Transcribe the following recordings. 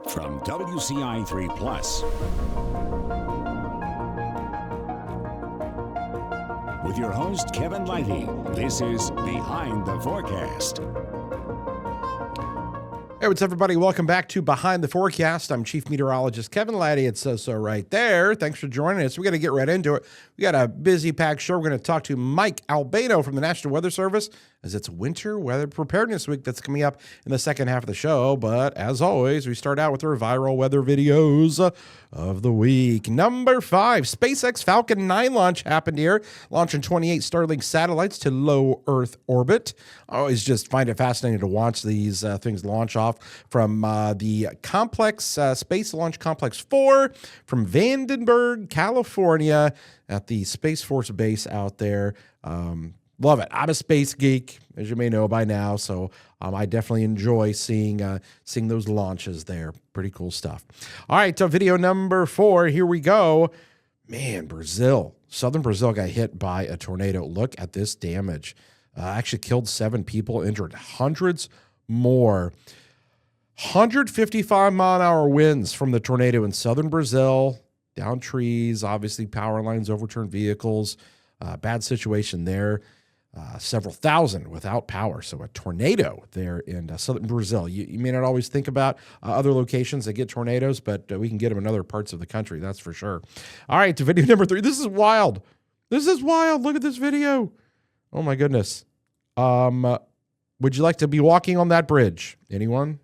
From WCI 3 Plus, with your host Kevin Lighty, this is Behind the Forecast. Hey, what's up, everybody? Welcome back to Behind the Forecast. I'm Chief Meteorologist Kevin Lighty. It's so right there. Thanks for joining us. We got to get right into it. We got a busy packed show. We're going to talk to Mike Albano from the National Weather Service as it's Winter Weather Preparedness Week that's coming up in the second half of the show. But as always, we start out with our viral weather videos of the week. Number 5, SpaceX Falcon 9 launch happened here, launching 28 Starlink satellites to low Earth orbit. I always just find it fascinating to watch these things launch off from the complex Space Launch Complex 4 from Vandenberg, California, at the Space Force base out there. Love it. I'm a space geek, as you may know by now, so I definitely enjoy seeing those launches there. Pretty cool stuff. All right, so video number 4. Here we go. Man, Brazil. Southern Brazil got hit by a tornado. Look at this damage. Actually killed 7 people, injured hundreds more. 155-mile-an-hour winds from the tornado in southern Brazil. Down trees, obviously power lines, overturned vehicles. Bad situation there. Several thousand without power. So a tornado there in southern Brazil. You may not always think about other locations that get tornadoes, but we can get them in other parts of the country, that's for sure. All right, to video number 3. This is wild. This is wild. Look at this video. Oh, my goodness. Would you like to be walking on that bridge? Anyone?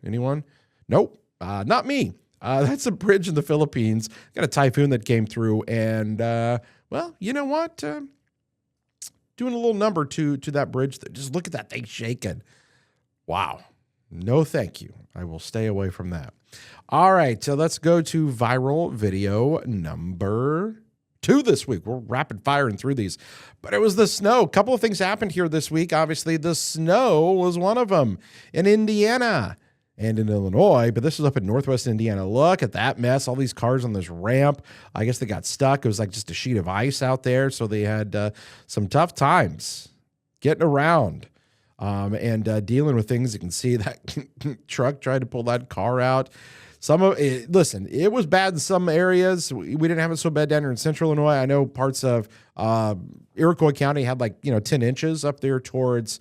Nope. Not me. That's a bridge in the Philippines. Got a typhoon that came through, and well, you know what? Doing a little number to that bridge. Just look at that thing shaking. Wow. No, thank you. I will stay away from that. All right, so let's go to viral video number 2 this week. We're rapid firing through these, but it was the snow. A couple of things happened here this week. Obviously, the snow was one of them in Indiana and in Illinois, but this was up in northwest Indiana. Look at that mess. All these cars on this ramp. I guess they got stuck. It was like just a sheet of ice out there, so they had some tough times getting around and dealing with things. You can see that truck tried to pull that car out. Listen, it was bad in some areas. We didn't have it so bad down here in central Illinois. I know parts of Iroquois County had 10 inches up there towards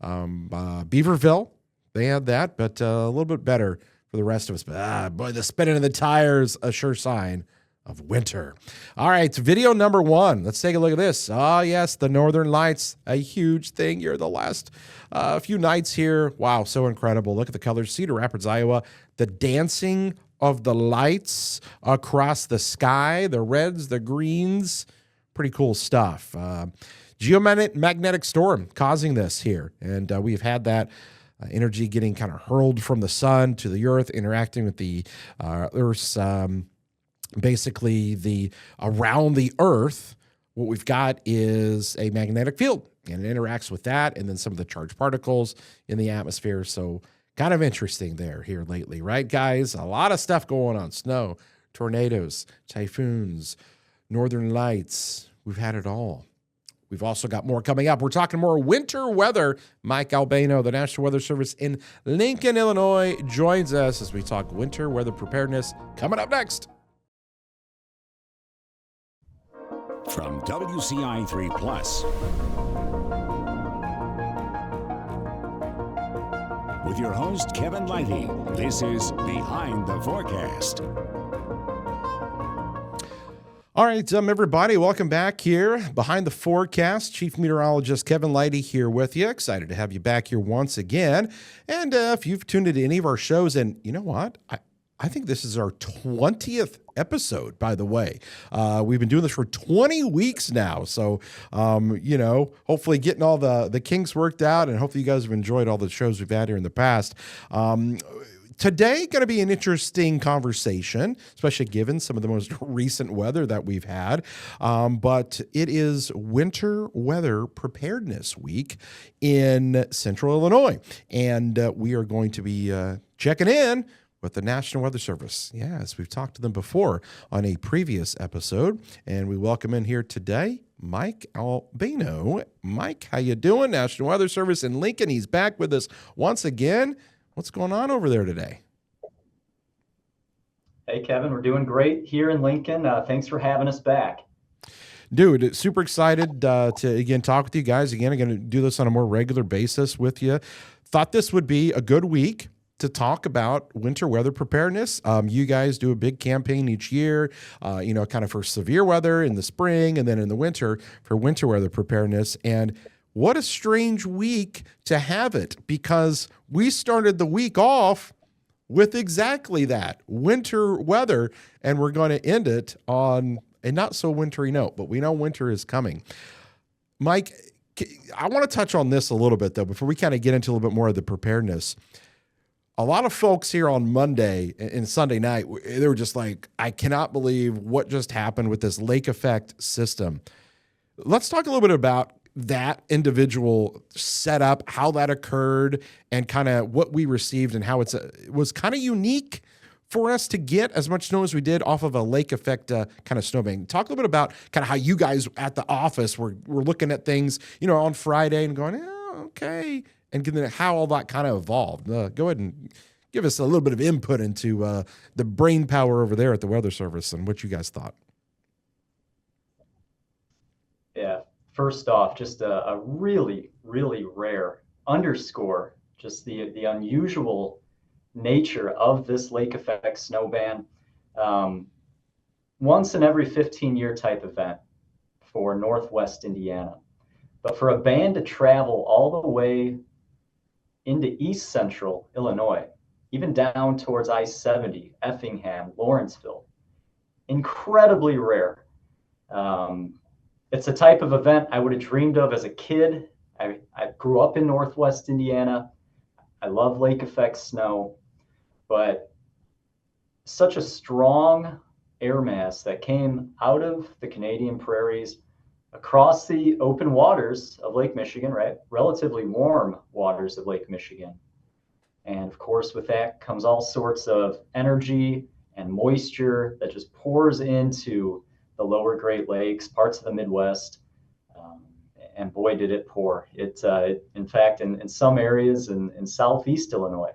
Beaverville. They had that, but a little bit better for the rest of us. But boy, the spinning of the tires, a sure sign of winter. All right, video number 1. Let's take a look at this. Yes, the Northern Lights, a huge thing here the last few nights here. Wow, so incredible. Look at the colors. Cedar Rapids, Iowa. The dancing of the lights across the sky, the reds, the greens. Pretty cool stuff. Geomagnetic storm causing this here, and we've had that energy getting kind of hurled from the sun to the earth, interacting with the Earth's, basically the around the earth. What we've got is a magnetic field, and it interacts with that, and then some of the charged particles in the atmosphere. So kind of interesting there here lately, right, guys? A lot of stuff going on. Snow, tornadoes, typhoons, northern lights. We've had it all. We've also got more coming up. We're talking more winter weather. Mike Albano, the National Weather Service in Lincoln, Illinois, joins us as we talk winter weather preparedness. Coming up next. From WCI 3 Plus, with your host Kevin Lighty, this is Behind the Forecast. All right, everybody, welcome back here. Behind the Forecast, Chief Meteorologist Kevin Lighty here with you. Excited to have you back here once again. And if you've tuned into any of our shows, and you know what? I think this is our 20th episode, by the way. We've been doing this for 20 weeks now. So, hopefully getting all the kinks worked out, and hopefully you guys have enjoyed all the shows we've had here in the past. Today, going to be an interesting conversation, especially given some of the most recent weather that we've had. But it is Winter Weather Preparedness Week in Central Illinois. And we are going to be checking in with the National Weather Service. Yes, we've talked to them before on a previous episode. And we welcome in here today Mike Albano. Mike, how you doing? National Weather Service in Lincoln. He's back with us once again. What's going on over there today? Hey, Kevin, we're doing great here in Lincoln. Thanks for having us back. Dude, super excited to again talk with you guys again. I'm going to do this on a more regular basis with you. Thought this would be a good week to talk about winter weather preparedness. You guys do a big campaign each year, kind of for severe weather in the spring and then in the winter for winter weather preparedness. And what a strange week to have it, because we started the week off with exactly that, winter weather, and we're going to end it on a not so wintry note, but we know winter is coming. Mike, I want to touch on this a little bit though, before we kind of get into a little bit more of the preparedness. A lot of folks here on Monday and Sunday night, they were just like, I cannot believe what just happened with this lake effect system. Let's talk a little bit about that individual setup, how that occurred, and kind of what we received and how it was kind of unique for us to get as much snow as we did off of a lake effect kind of snowbank. Talk a little bit about kind of how you guys at the office were looking at things, on Friday and going, okay, and how all that kind of evolved. Go ahead and give us a little bit of input into the brain power over there at the Weather Service and what you guys thought. Yeah, first off, just a really, really rare underscore, just the unusual nature of this lake effect snow ban. Once in every 15-year type event for Northwest Indiana. But for a ban to travel all the way into East Central Illinois, even down towards I-70, Effingham, Lawrenceville, incredibly rare. It's a type of event I would have dreamed of as a kid. I grew up in Northwest Indiana. I love lake effect snow, but such a strong air mass that came out of the Canadian prairies across the open waters of Lake Michigan, right? Relatively warm waters of Lake Michigan. And of course, with that comes all sorts of energy and moisture that just pours into the lower Great Lakes, parts of the Midwest. And boy, did it pour. In fact, in some areas in Southeast Illinois,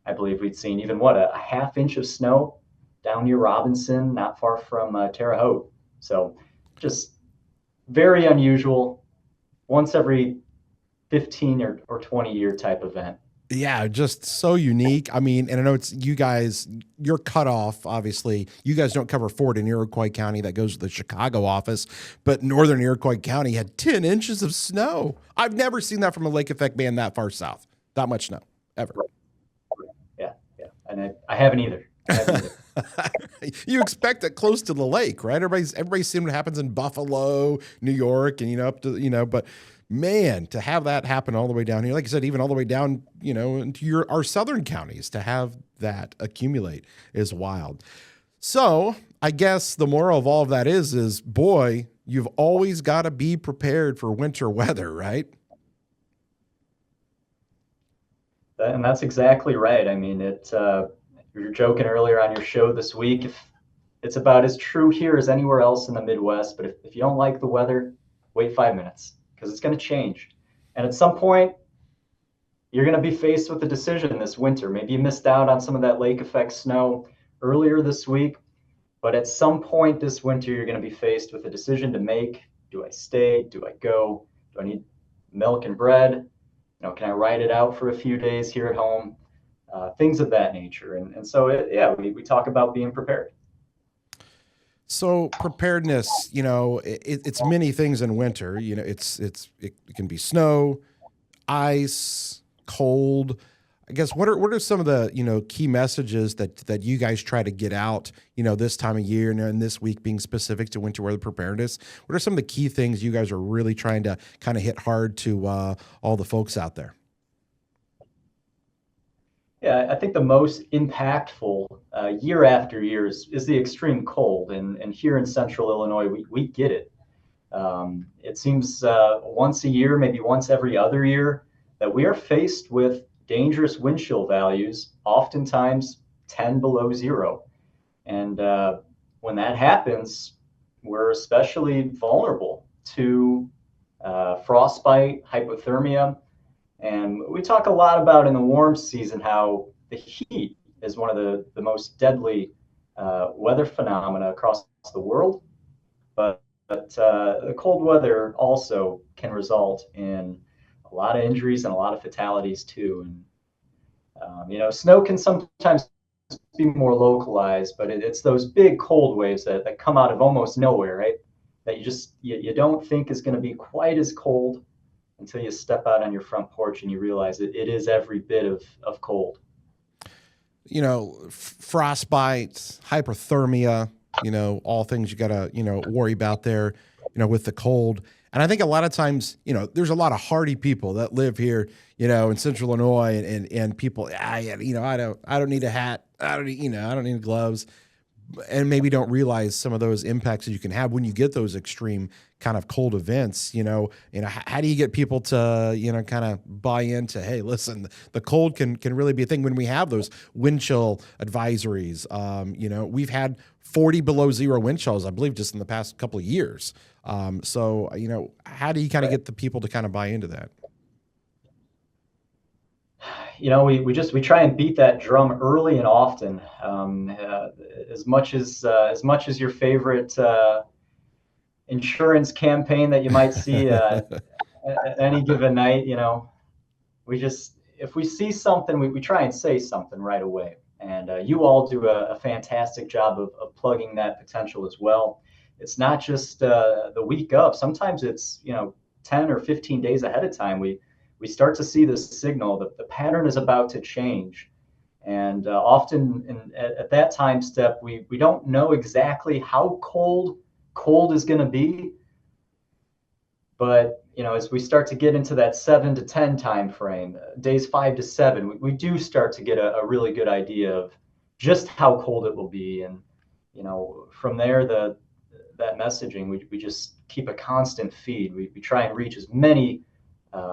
I believe we'd seen even a half inch of snow down near Robinson, not far from Terre Haute. So just very unusual, once every 15 or 20 year type event. Yeah, just so unique. I mean, and I know it's you guys, you're cut off, obviously. You guys don't cover Fort and Iroquois County. That goes to the Chicago office. But Northern Iroquois County had 10 inches of snow. I've never seen that from a lake effect ban that far south. That much snow, ever. Yeah. And I haven't either. You expect it close to the lake, right? Everybody's seen what happens in Buffalo, New York, and up to but man, to have that happen all the way down here, like I said, even all the way down, into our southern counties, to have that accumulate is wild. So I guess the moral of all of that is boy, you've always got to be prepared for winter weather, right? And that's exactly right. I mean, you were joking earlier on your show this week. If it's about as true here as anywhere else in the Midwest, but if you don't like the weather, wait 5 minutes, because it's going to change. And at some point, you're going to be faced with a decision this winter. Maybe you missed out on some of that lake effect snow earlier this week, but at some point this winter, you're going to be faced with a decision to make. Do I stay? Do I go? Do I need milk and bread? Can I ride it out for a few days here at home? Things of that nature. And so, we talk about being prepared. So preparedness, it's many things in winter. It can be snow, ice, cold. I guess what are some of the key messages that you guys try to get out this time of year, and this week being specific to winter weather preparedness? What are some of the key things you guys are really trying to kind of hit hard to all the folks out there? Yeah, I think the most impactful year after year is the extreme cold, and here in Central Illinois, we get it. It seems once a year, maybe once every other year, that we are faced with dangerous wind chill values, oftentimes 10 below zero. And when that happens, we're especially vulnerable to frostbite, hypothermia. And we talk a lot about in the warm season how the heat is one of the most deadly weather phenomena across the world, but the cold weather also can result in a lot of injuries and a lot of fatalities too. And snow can sometimes be more localized, but it's those big cold waves that come out of almost nowhere, right? That you don't think is going to be quite as cold until you step out on your front porch and you realize it is every bit of cold. Frostbite, hypothermia, all things you got to, worry about there, with the cold. And I think a lot of times, there's a lot of hardy people that live here, in Central Illinois, and people, I don't need a hat. I don't need gloves, and maybe don't realize some of those impacts that you can have when you get those extreme kind of cold events. How do you get people to, kind of buy into, hey, listen, the cold can really be a thing when we have those wind chill advisories. We've had 40 below zero wind chills, I believe, just in the past couple of years. So how do you kind of get the people to kind of buy into that? We try and beat that drum early and often. As much as your favorite insurance campaign that you might see at any given night, if we see something, we try and say something right away. And you all do a fantastic job of plugging that potential as well. It's not just the week of. Sometimes it's 10 or 15 days ahead of time. We start to see this signal that the pattern is about to change. And often at that time step, we don't know exactly how cold is going to be. But, as we start to get into that 7 to 10 time frame, days 5 to 7, we do start to get a really good idea of just how cold it will be. And, from there, that messaging, we just keep a constant feed. We try and reach as many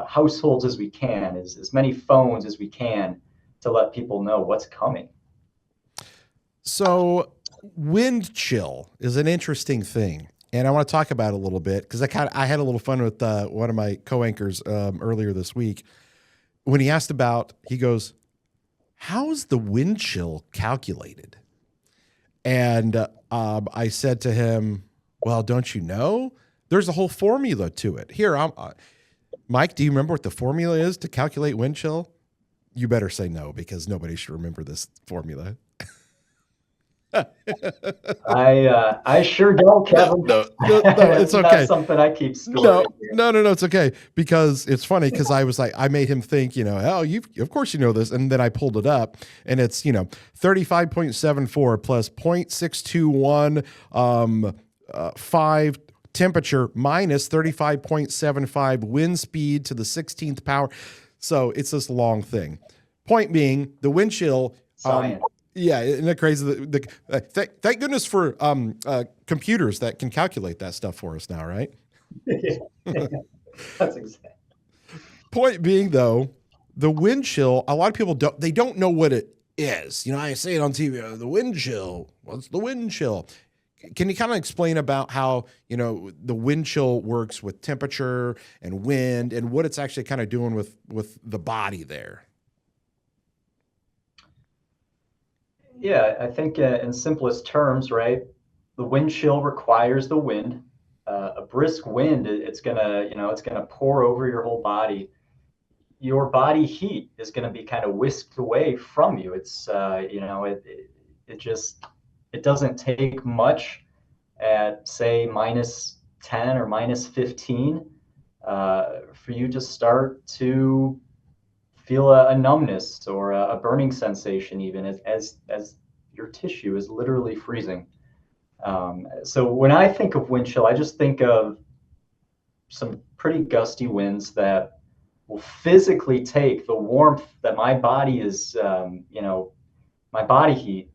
households as we can, as many phones as we can, to let people know what's coming. So wind chill is an interesting thing, and I want to talk about it a little bit because I had a little fun with one of my co-anchors earlier this week when he asked about, he goes, how is the wind chill calculated? And I said to him, well, don't you know? There's a whole formula to it. Here, Mike, do you remember what the formula is to calculate wind chill? You better say no, because nobody should remember this formula. I sure don't, Kevin. No, it's okay. Not something I keep score. No, it's okay, because it's funny, because I was like, I made him think, of course you know this, and then I pulled it up, and it's 35.74 plus 0.621 5 temperature minus 35.75 wind speed to the 16th power. So it's this long thing. Point being, the wind chill. Yeah, isn't that crazy? Thank goodness for computers that can calculate that stuff for us now, right? That's exactly. Point being, though, the wind chill, a lot of people don't know what it is. I say it on TV, the wind chill. What's the wind chill? Can you kind of explain about how, the wind chill works with temperature and wind and what it's actually kind of doing with the body there? Yeah, I think in simplest terms, right, the wind chill requires the wind. A brisk wind, it's gonna pour over your whole body. Your body heat is gonna be kind of whisked away from you. It's it doesn't take much at, say, minus 10 or minus 15 for you to start to feel a numbness or a burning sensation, even as your tissue is literally freezing. So when I think of wind chill, I just think of some pretty gusty winds that will physically take the warmth that my body is, my body heat,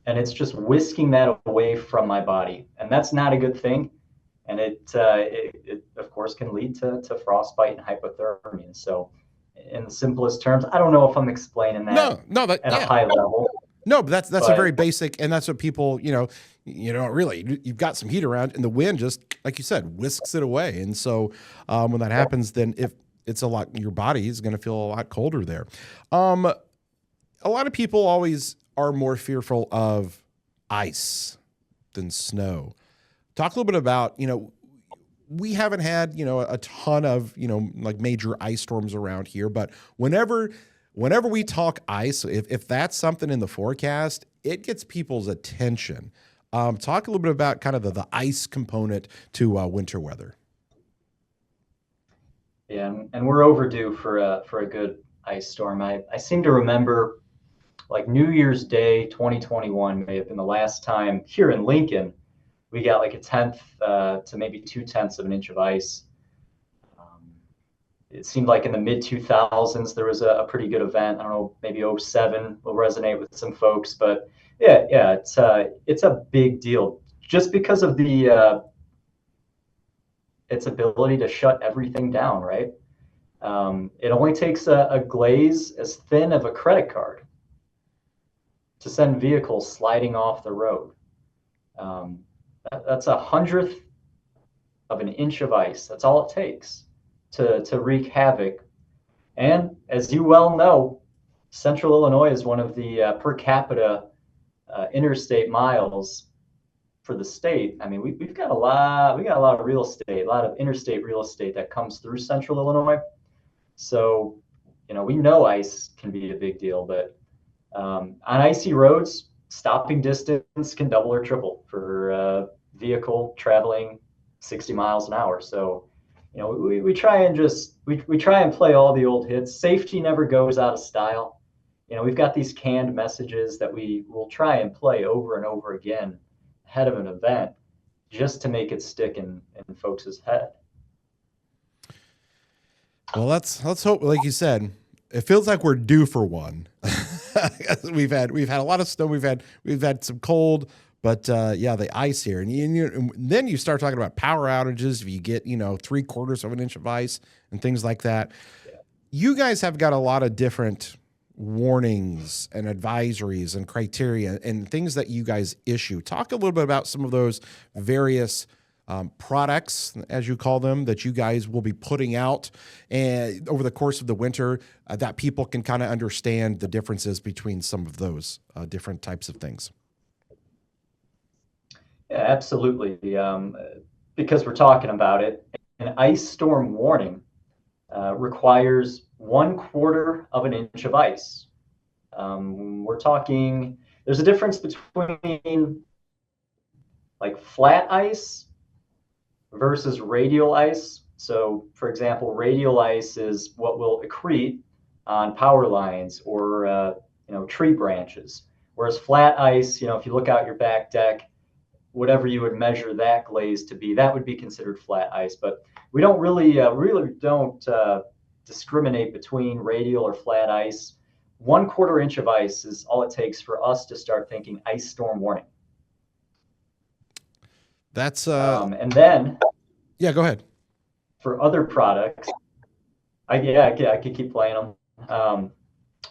and it's just whisking that away from my body. And that's not a good thing. And it of course can lead to frostbite and hypothermia. So in the simplest terms, I don't know if I'm explaining that, at a high level. No, but that's a very basic, and that's what people, really, you've got some heat around, and the wind just, like you said, whisks it away. And so when that happens, then if it's your body is going to feel a lot colder there. A lot of people always are more fearful of ice than snow. Talk a little bit about, we haven't had, a ton of, like major ice storms around here, but whenever we talk ice, if that's something in the forecast, it gets people's attention. Talk a little bit about kind of the ice component to winter weather. Yeah, and we're overdue for a good ice storm. I seem to remember like New Year's Day 2021 may have been the last time here in Lincoln we got like a tenth to maybe 2/10 of an inch of ice. It seemed like in the mid 2000s there was a pretty good event. I don't know, maybe '07 will resonate with some folks, but yeah, it's a big deal just because of the its ability to shut everything down, right? It only takes a glaze as thin of a credit card to send vehicles sliding off the road. That's 1/100th of an inch of ice. That's all it takes to wreak havoc. And as you well know, Central Illinois is one of the per capita interstate miles for the state. I mean, we've got a lot. We got a lot of real estate, a lot of interstate real estate that comes through Central Illinois. So, we know ice can be a big deal, but on icy roads, stopping distance can double or triple for a vehicle traveling 60 miles an hour. So, we try and we try and play all the old hits. Safety never goes out of style. We've got these canned messages that we will try and play over and over again ahead of an event just to make it stick in folks' head. Well, let's hope, like you said, it feels like we're due for one. we've had a lot of snow. We've had some cold, but the ice here, and then you start talking about power outages. If you get 3/4 of an inch of ice and things like that, you guys have got a lot of different warnings and advisories and criteria and things that you guys issue. Talk a little bit about some of those various products, as you call them, that you guys will be putting out and over the course of the winter that people can kind of understand the differences between some of those different types of things. Yeah, absolutely. Because we're talking about it, an ice storm warning requires 1/4 of an inch of ice. We're talking, there's a difference between like flat ice versus radial ice. So, for example, radial ice is what will accrete on power lines or tree branches, whereas flat ice, if you look out your back deck, whatever you would measure that glaze to be, that would be considered flat ice. But we don't really don't discriminate between radial or flat ice. 1/4 inch of ice is all it takes for us to start thinking ice storm warning. That's and then yeah, go ahead. For other products, I could keep playing them.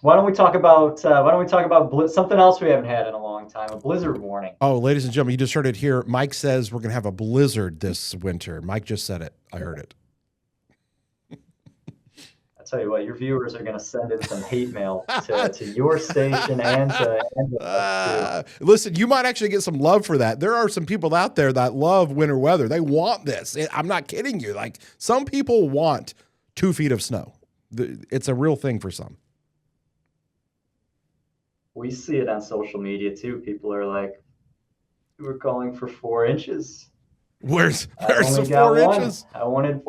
Why don't we talk about something else we haven't had in a long time, a blizzard warning. Oh, ladies and gentlemen, you just heard it here. Mike says we're going to have a blizzard this winter. Mike just said it. I heard it. I tell you what, your viewers are going to send in some hate mail to your station and to listen, you might actually get some love for that. There are some people out there that love winter weather. They want this. I'm not kidding you. Like, some people want 2 feet of snow. It's a real thing for some. We see it on social media too. People are like, "We're calling for 4 inches." Where's the 4 inches? I wanted.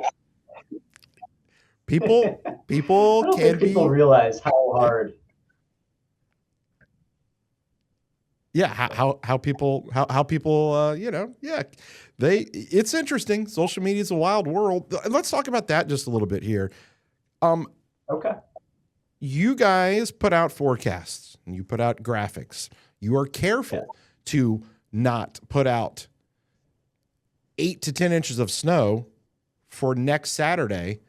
People I don't can think people realize how hard. Yeah, how people it's interesting. Social media is a wild world. Let's talk about that just a little bit here. Okay. You guys put out forecasts and you put out graphics. You are careful to not put out 8 to 10 inches of snow for next Saturday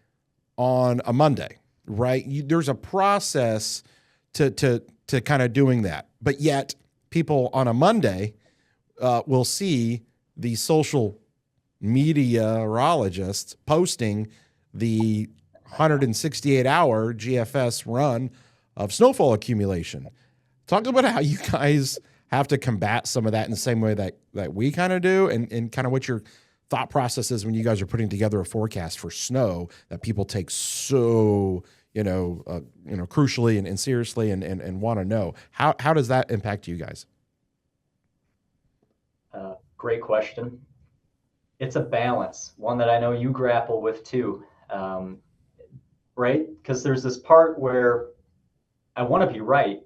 on a Monday, right? There's a process to kind of doing that, but yet people on a Monday will see the social meteorologists posting the 168-hour GFS run of snowfall accumulation. Talk about how you guys have to combat some of that in the same way that we kind of do, and kind of what your thought process is when you guys are putting together a forecast for snow that people take so crucially and seriously and want to know how does that impact you guys? Great question. It's a balance, one that I know you grapple with too, right? Because there's this part where I want to be right,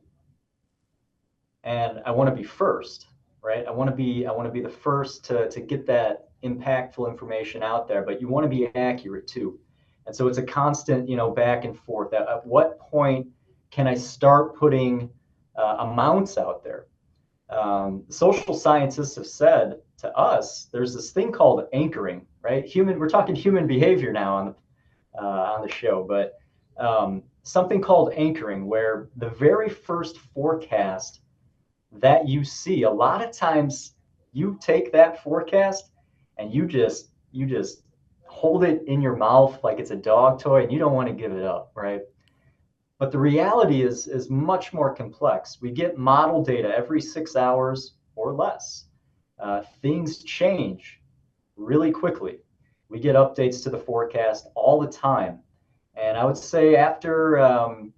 and I want to be first, right? I want to be the first to get that impactful information out there, but you want to be accurate too. And so it's a constant, back and forth. At what point can I start putting amounts out there? Social scientists have said to us, there's this thing called anchoring, right? We're talking human behavior now on the show, but something called anchoring, where the very first forecast that you see, a lot of times you take that forecast and you just hold it in your mouth like it's a dog toy, and you don't want to give it up, right? But the reality is much more complex. We get model data every 6 hours or less. Things change really quickly. We get updates to the forecast all the time. And I would say after, I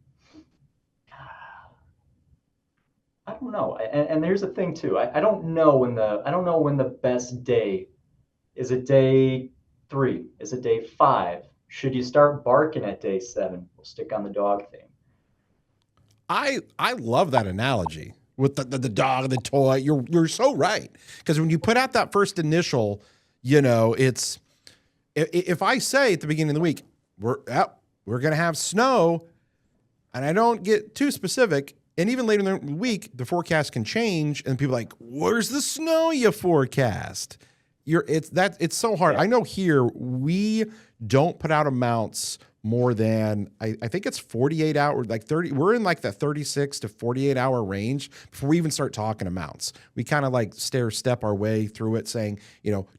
don't know. And there's a thing too. I don't know when the best day is. It day 3? Is it day 5? Should you start barking at day 7? We'll stick on the dog thing. I love that analogy with the dog, the toy. You're so right, because when you put out that first initial, it's if I say at the beginning of the week we're going to have snow, and I don't get too specific, and even later in the week the forecast can change, and people are like, "Where's the snow you forecast?" It's so hard. Yeah. I know here we don't put out amounts more than I think it's 48 hours, like 30. We're in like the 36 to 48 hour range before we even start talking amounts. We kind of like step our way through it, saying,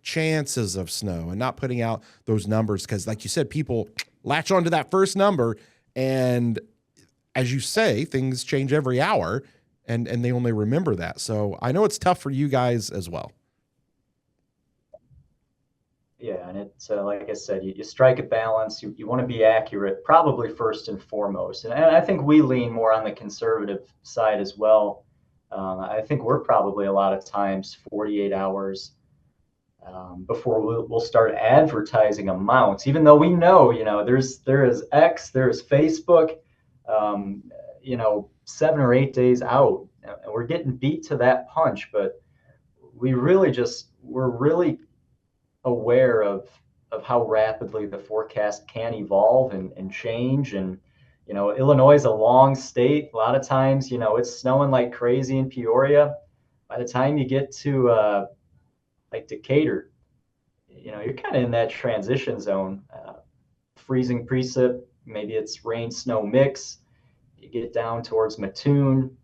chances of snow, and not putting out those numbers. Cause like you said, people latch onto that first number, and as you say, things change every hour, and they only remember that. So I know it's tough for you guys as well. Yeah, and it's like I said, you strike a balance. You want to be accurate, probably first and foremost. And I think we lean more on the conservative side as well. I think we're probably a lot of times 48 hours before we'll start advertising amounts, even though we know, there is X, there is Facebook, 7 or 8 days out, and we're getting beat to that punch. But we're really aware of how rapidly the forecast can evolve and change. And Illinois is a long state. A lot of times, it's snowing like crazy in Peoria. By the time you get to like Decatur, you're kind of in that transition zone. Freezing precip, maybe it's rain snow mix. You get down towards Mattoon,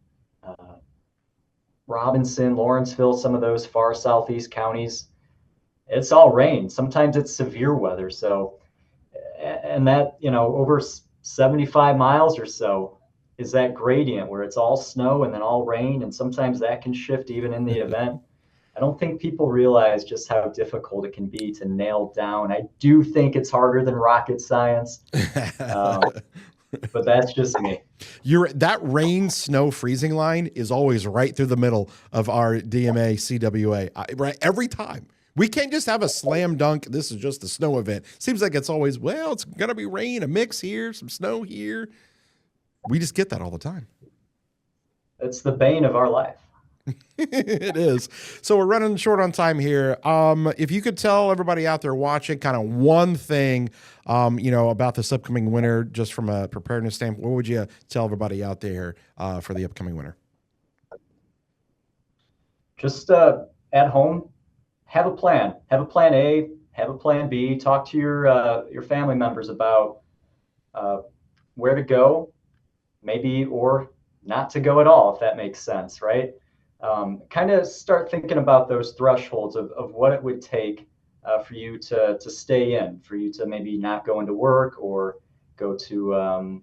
Robinson, Lawrenceville, some of those far southeast counties, it's all rain. Sometimes it's severe weather. So, and that, over 75 miles or so is that gradient where it's all snow and then all rain. And sometimes that can shift even in the event. I don't think people realize just how difficult it can be to nail down. I do think it's harder than rocket science. But that's just me. That rain snow freezing line is always right through the middle of our DMA CWA, right? Every time. We can't just have a slam dunk. This is just a snow event. Seems like it's always, it's going to be rain, a mix here, some snow here. We just get that all the time. It's the bane of our life. It is. So we're running short on time here. If you could tell everybody out there watching kind of one thing, about this upcoming winter, just from a preparedness standpoint, what would you tell everybody out there for the upcoming winter? Just at home, have a plan. Have a plan A, have a plan B. Talk to your family members about where to go, maybe, or not to go at all, if that makes sense, right? Kind of start thinking about those thresholds of what it would take for you to stay in, for you to maybe not go into work or go to,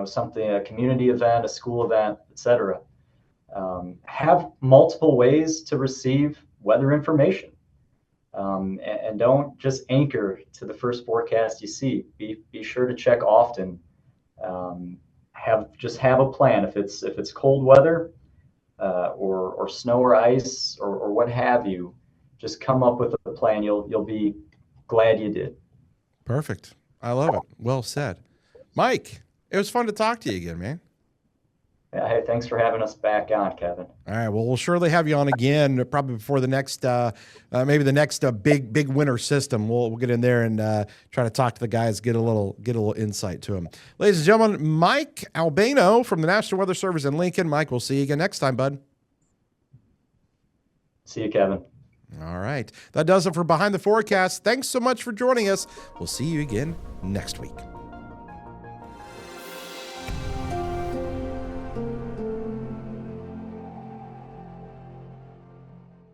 something, a community event, a school event, etc. Have multiple ways to receive weather information. And don't just anchor to the first forecast you see. Be sure to check often. Have a plan. If it's cold weather or snow or ice or what have you, just come up with a plan. You'll be glad you did. Perfect. I love it. Well said. Mike, it was fun to talk to you again, man. Yeah, hey, thanks for having us back on, Kevin. All right. Well, we'll surely have you on again, probably before the next, maybe the next big winter system. We'll get in there and try to talk to the guys, get a little insight to them. Ladies and gentlemen, Mike Albano from the National Weather Service in Lincoln. Mike, we'll see you again next time, bud. See you, Kevin. All right. That does it for Behind the Forecast. Thanks so much for joining us. We'll see you again next week.